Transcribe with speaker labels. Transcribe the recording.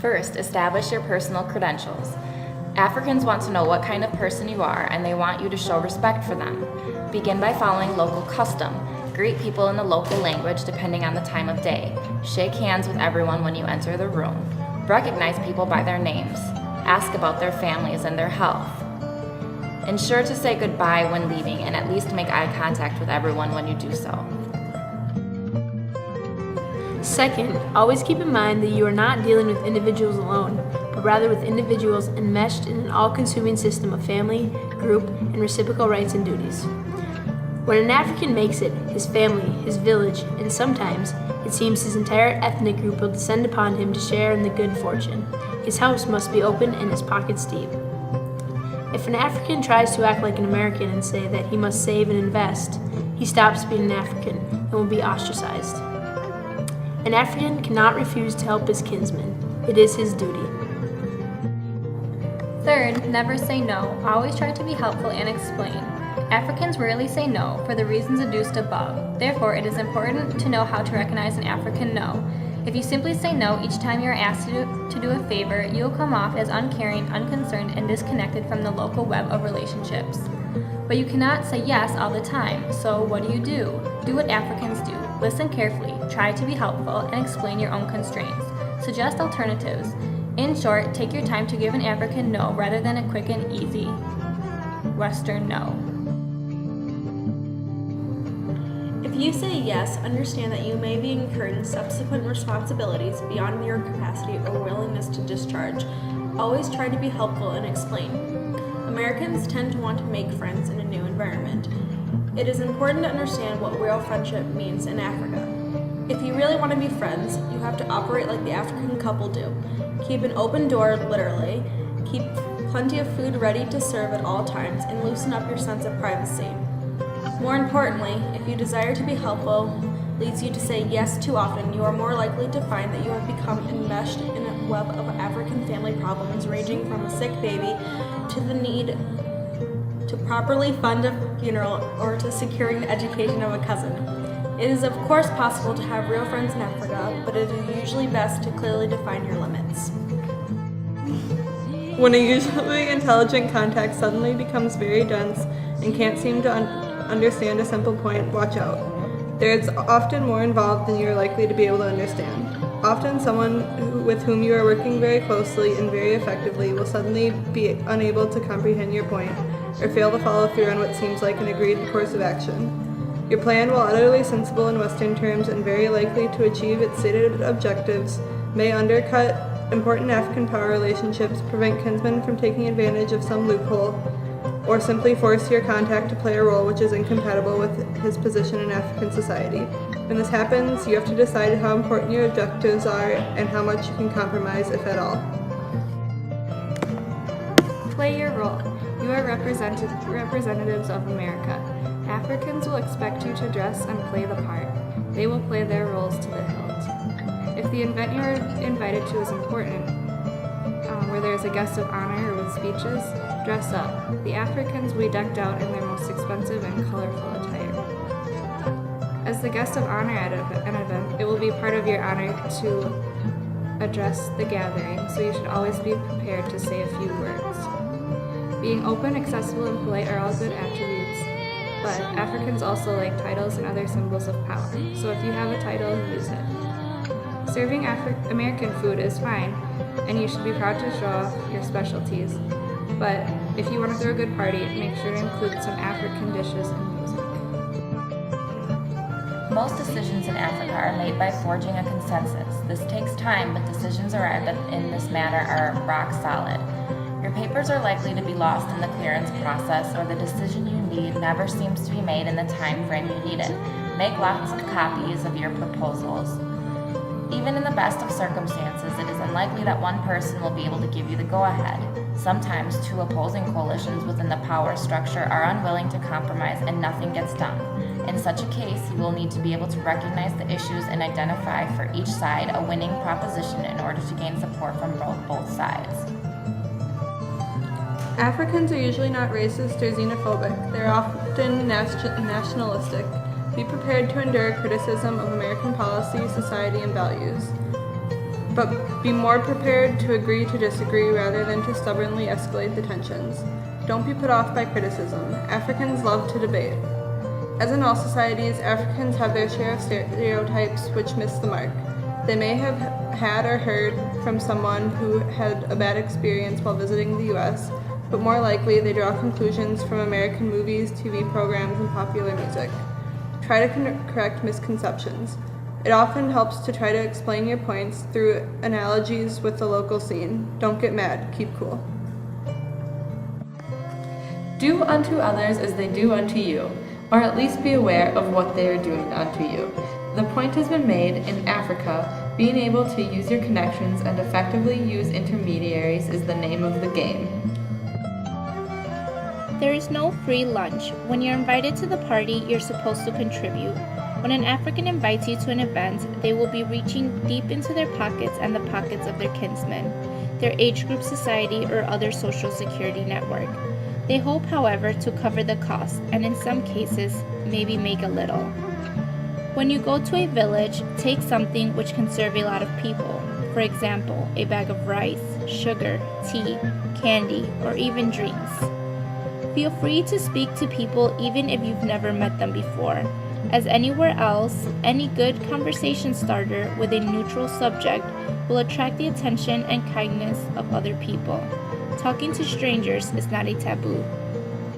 Speaker 1: First, establish your personal credentials. Africans want to know what kind of person you are, and they want you to show respect for them. Begin by following local custom. Greet people in the local language depending on the time of day. Shake hands with everyone when you enter the room. Recognize people by their names. Ask about their families and their health. Ensure to say goodbye when leaving and at least make eye contact with everyone when you do so.
Speaker 2: Second, always keep in mind that you are not dealing with individuals alone, but rather with individuals enmeshed in an all-consuming system of family, group, and reciprocal rights and duties. When an African makes it, his family, his village, and sometimes, it seems his entire ethnic group will descend upon him to share in the good fortune. His house must be open and his pockets deep. If an African tries to act like an American and say that he must save and invest, he stops being an African and will be ostracized. An African cannot refuse to help his kinsman. It is his duty.
Speaker 3: Third, never say no. Always try to be helpful and explain. Africans rarely say no for the reasons adduced above. Therefore, it is important to know how to recognize an African no. If you simply say no each time you are asked to do a favor, you will come off as uncaring, unconcerned, and disconnected from the local web of relationships. But you cannot say yes all the time, so what do? Do what Africans do. Listen carefully, try to be helpful, and explain your own constraints. Suggest alternatives. In short, take your time to give an African no rather than a quick and easy Western no.
Speaker 4: If you say yes, understand that you may be incurring subsequent responsibilities beyond your capacity or willingness to discharge. Always try to be helpful and explain. Americans tend to want to make friends in a new environment. It is important to understand what real friendship means in Africa. If you really want to be friends, you have to operate like the African couple do. Keep an open door, literally. Keep plenty of food ready to serve at all times, and loosen up your sense of privacy. More importantly, if you desire to be helpful leads you to say yes too often, you are more likely to find that you have become enmeshed in a web of African family problems ranging from a sick baby to the need to properly fund a funeral or to securing the education of a cousin. It is of course possible to have real friends in Africa, but it is usually best to clearly define your limits.
Speaker 5: When a usually intelligent contact suddenly becomes very dense and can't seem to understand a simple point, watch out. There is often more involved than you are likely to be able to understand. Often someone with whom you are working very closely and very effectively will suddenly be unable to comprehend your point or fail to follow through on what seems like an agreed course of action. Your plan, while utterly sensible in Western terms and very likely to achieve its stated objectives, may undercut important African power relationships, prevent kinsmen from taking advantage of some loophole, or simply force your contact to play a role which is incompatible with his position in African society. When this happens, you have to decide how important your objectives are and how much you can compromise, if at all.
Speaker 6: Play your role. You are representatives of America. Africans will expect you to dress and play the part. They will play their roles to the hilt. If the event you are invited to is important, where there is a guest of honor or with speeches, dress up. The Africans will be decked out in their most expensive and colorful attire. As the guest of honor at an event, it will be part of your honor to address the gathering, so you should always be prepared to say a few words. Being open, accessible, and polite are all good attributes, but Africans also like titles and other symbols of power, so if you have a title, use it. Serving American food is fine, and you should be proud to show off your specialties, but if you want to throw a good party, make sure to include some African dishes and music.
Speaker 1: Most decisions in Africa are made by forging a consensus. This takes time, but decisions arrived at in this matter are rock solid. Your papers are likely to be lost in the clearance process, or the decision you need never seems to be made in the time frame you need it. Make lots of copies of your proposals. Even in the best of circumstances, it is unlikely that one person will be able to give you the go-ahead. Sometimes two opposing coalitions within the power structure are unwilling to compromise and nothing gets done. In such a case, you will need to be able to recognize the issues and identify for each side a winning proposition in order to gain support from both sides.
Speaker 5: Africans are usually not racist or xenophobic. They're often nationalistic. Be prepared to endure criticism of American policy, society, and values. but be more prepared to agree to disagree rather than to stubbornly escalate the tensions. Don't be put off by criticism. Africans love to debate. As in all societies, Africans have their share of stereotypes which miss the mark. They may have had or heard from someone who had a bad experience while visiting the US, but more likely they draw conclusions from American movies, TV programs, and popular music. Try to correct misconceptions. It often helps to try to explain your points through analogies with the local scene. Don't get mad, keep cool.
Speaker 7: Do unto others as they do unto you, or at least be aware of what they are doing unto you. The point has been made, in Africa, being able to use your connections and effectively use intermediaries is the name of the game.
Speaker 8: There is no free lunch. When you're invited to the party, you're supposed to contribute. When an African invites you to an event, they will be reaching deep into their pockets and the pockets of their kinsmen, their age group, society, or other social security network. They hope, however, to cover the cost, and in some cases, maybe make a little. When you go to a village, take something which can serve a lot of people. For example, a bag of rice, sugar, tea, candy, or even drinks. Feel free to speak to people even if you've never met them before. As anywhere else, any good conversation starter with a neutral subject will attract the attention and kindness of other people. Talking to strangers is not a taboo.